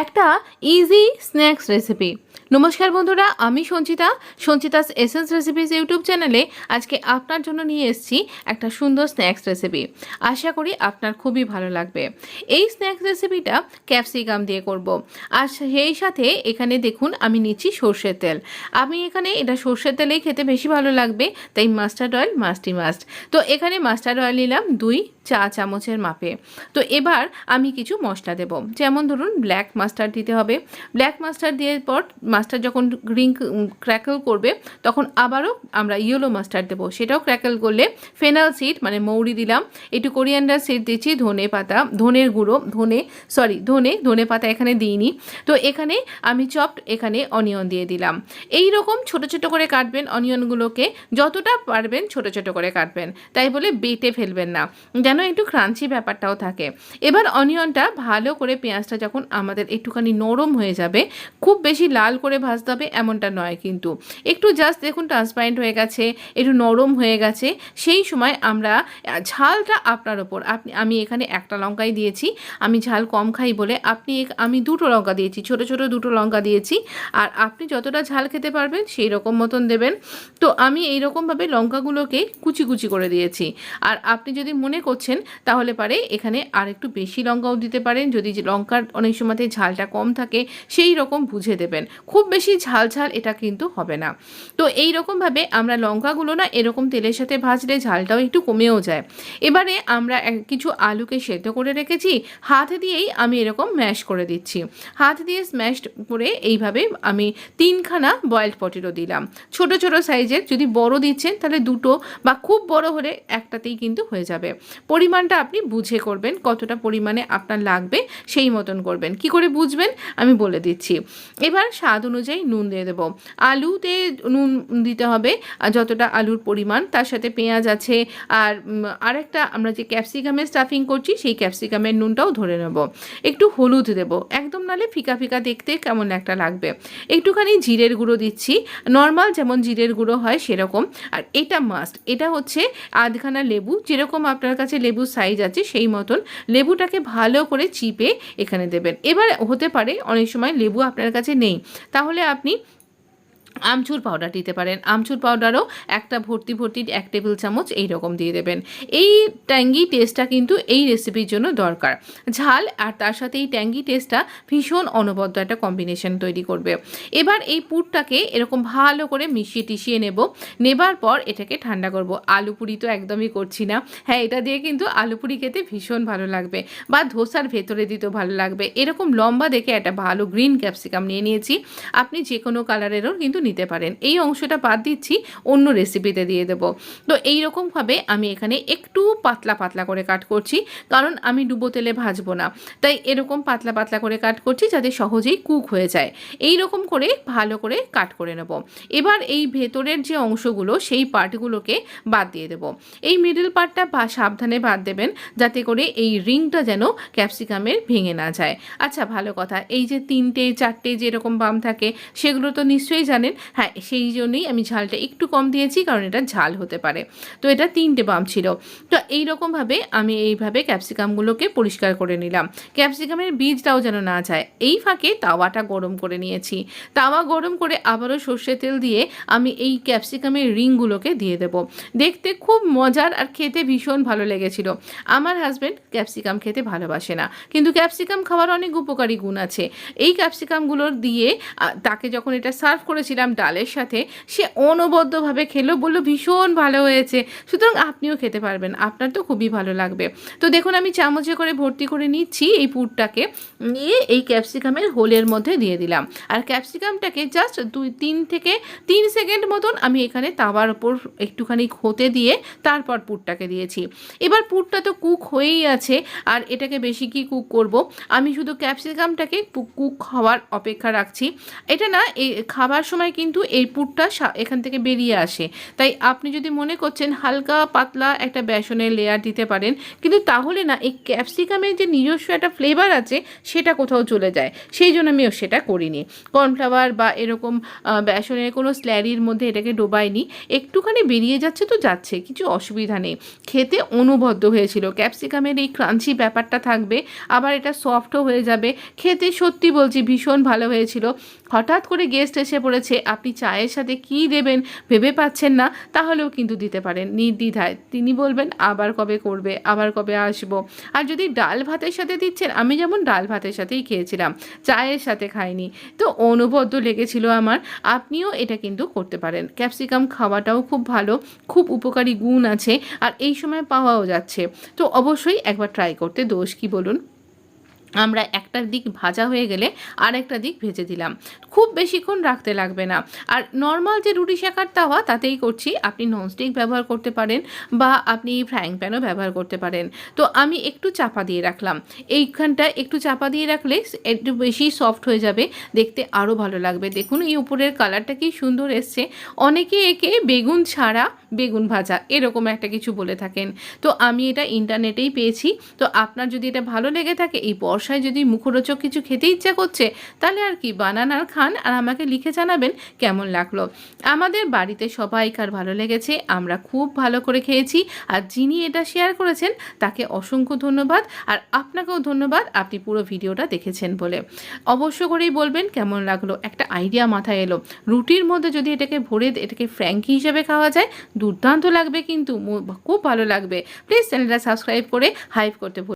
একটা easy snacks recipe. নমস্কার বন্ধুরা, আমি সঞ্চিতাস এসেন্স রেসিপিস ইউটিউব চ্যানেলে আজকে আপনার জন্য নিয়ে এসেছি একটা সুন্দর স্ন্যাক্স রেসিপি। আশা করি আপনার খুবই ভালো লাগবে। এই স্ন্যাক্স রেসিপিটা ক্যাপসিকাম দিয়ে করব। আর সেই সাথে এখানে দেখুন আমি নিচ্ছি সর্ষের তেল। আমি এখানে এটা সর্ষের তেলেই খেতে বেশি ভালো লাগবে, তাই মাস্টার্ড অয়েল মাস্ট। তো এখানে মাস্টার্ড অয়েল নিলাম 2 চা চামচের মাপে। তো এবার আমি কিছু মশলা দেব, যেমন ধরুন ব্ল্যাক মাস্টার্ড দিতে হবে। ব্ল্যাক মাস্টার্ড দিয়ে পর মাস্টার্ড যখন ক্র্যাকল করবে তখন আবারও আমরা ইয়েলো মাস্টার্ড দেবো, সেটাও ক্র্যাকল করলে ফেনাল সিড মানে মৌরি দিলাম, একটু কোরিয়ান্ডার সিড দিচ্ছি, ধনে পাতা, ধনের গুঁড়ো, ধনে পাতা এখানে দিইনি। তো এখানে আমি চপড এখানে অনিয়ন দিয়ে দিলাম। এই রকম ছোটো ছোটো করে কাটবেন অনিয়নগুলোকে, যতটা পারবেন ছোটো ছোটো করে কাটবেন, তাই বলে বেটে ফেলবেন না, যেন একটু ক্রাঞ্চি ব্যাপারটাও থাকে। এবার অনিয়নটা ভালো করে, পেঁয়াজটা যখন আমাদের একটুখানি নরম হয়ে যাবে, খুব বেশি লাল করে ভাজতে হবে এমনটা নয়, কিন্তু একটু জাস্ট দেখুন ট্রান্সপারেন্ট হয়ে গেছে, একটু নরম হয়ে গেছে, সেই সময় আমরা ঝালটা আপনার ওপর, আমি এখানে একটা লঙ্কাই দিয়েছি, আমি ঝাল কম খাই বলে আমি 2টো লঙ্কা দিয়েছি, ছোটো ছোটো 2টো লঙ্কা দিয়েছি। আর আপনি যতটা ঝাল খেতে পারবেন সেই রকম মতন দেবেন। তো আমি এই রকমভাবে লঙ্কাগুলোকে কুচি কুচি করে দিয়েছি। আর আপনি যদি মনে করছেন তাহলে পারে এখানে আর একটু বেশি লঙ্কাও দিতে পারেন, যদি লঙ্কার অনেক সময়তে ঝালটা কম থাকে সেই রকম বুঝে দেবেন। খুব বেশি ঝাল এটা কিন্তু হবে না। তো এই রকমভাবে আমরা লঙ্কাগুলো না এরকম তেলের সাথে ভাজলে ঝালটাও একটু কমেও যায়। এবারে আমরা কিছু আলুকে সেদ্ধ করে রেখেছি, হাত দিয়েই আমি এরকম ম্যাশ করে দিচ্ছি। হাত দিয়ে স্ম্যাশ করে এইভাবে আমি 3খানা বয়েলড পটেটো দিলাম, ছোট ছোট সাইজের। যদি বড় দিচ্ছেন তাহলে 2টো, বা খুব বড় হলে একটাতেই কিন্তু হয়ে যাবে। পরিমাণটা আপনি বুঝে করবেন, কতটা পরিমাণে আপনার লাগবে সেই মতন করবেন। কি করে বুঝবেন আমি বলে দিচ্ছি। এবার স্বাদ অনুযায়ী নুন দিয়ে দেবো। আলুতে নুন দিতে হবে যতটা আলুর পরিমাণ, তার সাথে পেঁয়াজ আছে, আর আরেকটা আমরা যে ক্যাপসিকামের স্টাফিং করছি সেই ক্যাপসিকামের নুনটাও ধরে নেব। একটু হলুদ দেবো, একদম নালে ফিকা ফিকা দেখতে কেমন একটা লাগবে। একটুখানি জিরের গুঁড়ো দিচ্ছি, নর্মাল যেমন জিরের গুঁড়ো হয় সেরকম। আর এটা মাস্ট, এটা হচ্ছে আধখানা লেবু, যেরকম আপনার কাছে লেবুর সাইজ আছে সেই মতন লেবুটাকে ভালো করে চিপে এখানে দেবেন। এবার হতে পারে অনেক সময় লেবু আপনার কাছে নেই, তাহলে আপনি আমচুর পাউডার দিতে পারেন। আমচুর পাউডারও একটা ভর্তি 1 টেবিল চামচ এইরকম দিয়ে দেবেন। এই ট্যাঙ্গি টেস্টটা কিন্তু এই রেসিপির জন্য দরকার। ঝাল আর তার সাথে এই ট্যাঙ্গি টেস্টটা ভীষণ অনবদ্য একটা কম্বিনেশন তৈরি করবে। এবার এই পুরটাকে এরকম ভালো করে মিশিয়ে নেবার পর এটাকে ঠান্ডা করব। আলু পুরি তো একদমই করছি না, হ্যাঁ এটা দিয়ে কিন্তু আলু পুরি খেতে ভীষণ ভালো লাগবে, বা ধোসার ভেতরে দিতেও ভালো লাগবে। এরকম লম্বা দেখে একটা ভালো গ্রিন ক্যাপসিকাম নিয়েছি, আপনি যে কোনো কালারেরও কিন্তু নিতে পারেন। এই অংশটা বাদ দিচ্ছি, অন্য রেসিপিতে দিয়ে দেবো। তো এই রকমভাবে আমি এখানে একটু পাতলা পাতলা করে কাট করছি, কারণ আমি ডুবো তেলে ভাজবো না, তাই এরকম পাতলা পাতলা করে কাট করছি যাতে সহজেই কুক হয়ে যায়। এই রকম করে ভালো করে কাট করে নেব। এবার এই ভেতরের যে অংশগুলো সেই পার্টগুলোকে বাদ দিয়ে দেবো। এই মিডল পার্টটা সাবধানে বাদ দেবেন, যাতে করে এই রিংটা যেন ক্যাপসিকামের ভেঙে না যায়। আচ্ছা ভালো কথা, এই যে 3টে 4টে যেরকম বাম থাকে সেগুলো তো নিশ্চয়ই জানেন, হ্যাঁ সেই জন্যই আমি ঝালটা একটু কম দিয়েছি, কারণ এটা ঝাল হতে পারে। তো এটা 3টে বাম ছিল। তো এইরকমভাবে আমি এইভাবে ক্যাপসিকামগুলোকে পরিষ্কার করে নিলাম, ক্যাপসিকামের বীজটাও যেন না যায়। এই ফাঁকে তাওয়াটা গরম করে নিয়েছি, তাওয়া গরম করে আবারও সর্ষের তেল দিয়ে আমি এই ক্যাপসিকামের রিংগুলোকে দিয়ে দেবো। দেখতে খুব মজার আর খেতে ভীষণ ভালো লেগেছিল। আমার হাজব্যান্ড ক্যাপসিকাম খেতে ভালোবাসে না, কিন্তু ক্যাপসিকাম খাওয়ার অনেক উপকারী গুণ আছে। এই ক্যাপসিকামগুলোর দিয়ে তাকে যখন এটা সার্ভ করেছিলাম ডালের সাথে, সে অনবদ্যভাবে খেলো, বললো ভীষণ ভালো হয়েছে। সুতরাং আপনিও খেতে পারবেন, আপনার তো খুবই ভালো লাগবে। তো দেখুন আমি চামচে করে ভর্তি করে নিচ্ছি এই পুরটাকে, নিয়ে এই ক্যাপসিকামের হোলের মধ্যে দিয়ে দিলাম। আর ক্যাপসিকামটাকে জাস্ট 2-3 থেকে 3 সেকেন্ড মতন আমি এখানে তাওয়ার ওপর একটুখানি হতে দিয়ে তারপর পুরটাকে দিয়েছি। এবার পুরটা তো কুক হয়েই আছে, আর এটাকে বেশি কি কুক করব, আমি শুধু ক্যাপসিকামটাকে কুক হওয়ার অপেক্ষা রাখছি। এটা না এই খাবার সময় সময় কিন্তু এই পুরটা এখান থেকে বেরিয়ে আসে। তাই আপনি যদি মনে করছেন হালকা পাতলা একটা বেসনের লেয়ার দিতে পারেন, কিন্তু তাহলে না এই ক্যাপসিকামের যে নিজস্ব একটা ফ্লেভার আছে সেটা কোথাও চলে যায়, সেই জন্য আমিও সেটা করিনি। কর্নফ্লাওয়ার বা এরকম বেসনের কোনো স্ল্যারির মধ্যে এটাকে ডোবাইনি। একটুখানি বেরিয়ে যাচ্ছে তো যাচ্ছে, কিছু অসুবিধা নেই। খেতে অনবদ্য হয়েছিল, ক্যাপসিকামের এই ক্রাঞ্চি ব্যাপারটা থাকবে, আবার এটা সফটও হয়ে যাবে। খেতে সত্যি বলছি ভীষণ ভালো হয়েছিল। হঠাৎ করে গেস্ট এসে পড়েছে, আপনি চায়ের সাথে কী দেবেন ভেবে পাচ্ছেন না, তাহলেও কিন্তু দিতে পারেন নির্দ্বিধায়। তিনি বলবেন আবার কবে করবে, আবার কবে আসবো। আর যদি ডাল ভাতের সাথে দিচ্ছেন, আমি যেমন ডাল ভাতের সাথেই খেয়েছিলাম, চায়ের সাথে খাইনি, তো অনবদ্য লেগেছিল আমার। আপনিও এটা কিন্তু করতে পারেন। ক্যাপসিকাম খাওয়াটাও খুব ভালো, খুব উপকারী গুণ আছে, আর এই সময় পাওয়াও যাচ্ছে। তো অবশ্যই একবার ট্রাই করতে দোষ কি বলুন। আমরা একটা দিক ভাজা হয়ে গেলে আরেকটা দিক ভেজে দিলাম, খুব বেশিক্ষণ রাখতে লাগবে না। আর নর্মাল যে রুটি সেঁকার তাওয়া তাতেই করছি, আপনি ননস্টিক ব্যবহার করতে পারেন বা আপনি ফ্রাইং প্যানও ব্যবহার করতে পারেন। তো আমি একটু চাপা দিয়ে রাখলাম, এইখানটা একটু চাপা দিয়ে রাখলে একটু বেশি সফট হয়ে যাবে, দেখতে আরও ভালো লাগবে। দেখুন এই উপরের কালারটা কি সুন্দর এসছে। অনেকে একে বেগুন ছাড়া বেগুন ভাজা এরকম একটা কিছু বলে থাকেন, তো আমি এটা ইন্টারনেটেই পেয়েছি। তো আপনার যদি এটা ভালো লেগে থাকে, এই বর্ষায় যদি মুখরোচক কিছু খেতে ইচ্ছা করছে, তাহলে আর কি বানান আর খান, আর আমাকে লিখে জানাবেন কেমন লাগলো। আমাদের বাড়িতে সবাইকার ভালো লেগেছে, আমরা খুব ভালো করে খেয়েছি। আর যিনি এটা শেয়ার করেছেন তাকে অসংখ্য ধন্যবাদ, আর আপনাকেও ধন্যবাদ আপনি পুরো ভিডিওটা দেখেছেন বলে। অবশ্য করেই বলবেন কেমন লাগলো। একটা আইডিয়া মাথায় এলো, রুটির মধ্যে যদি এটাকে ভরে এটাকে ফ্র্যাঙ্কি হিসেবে খাওয়া যায়, দুর্দান্ত লাগবে, কিন্তু খুব ভালো লাগবে। প্লিজ চ্যানেলটা সাবস্ক্রাইব করে হাইপ করতে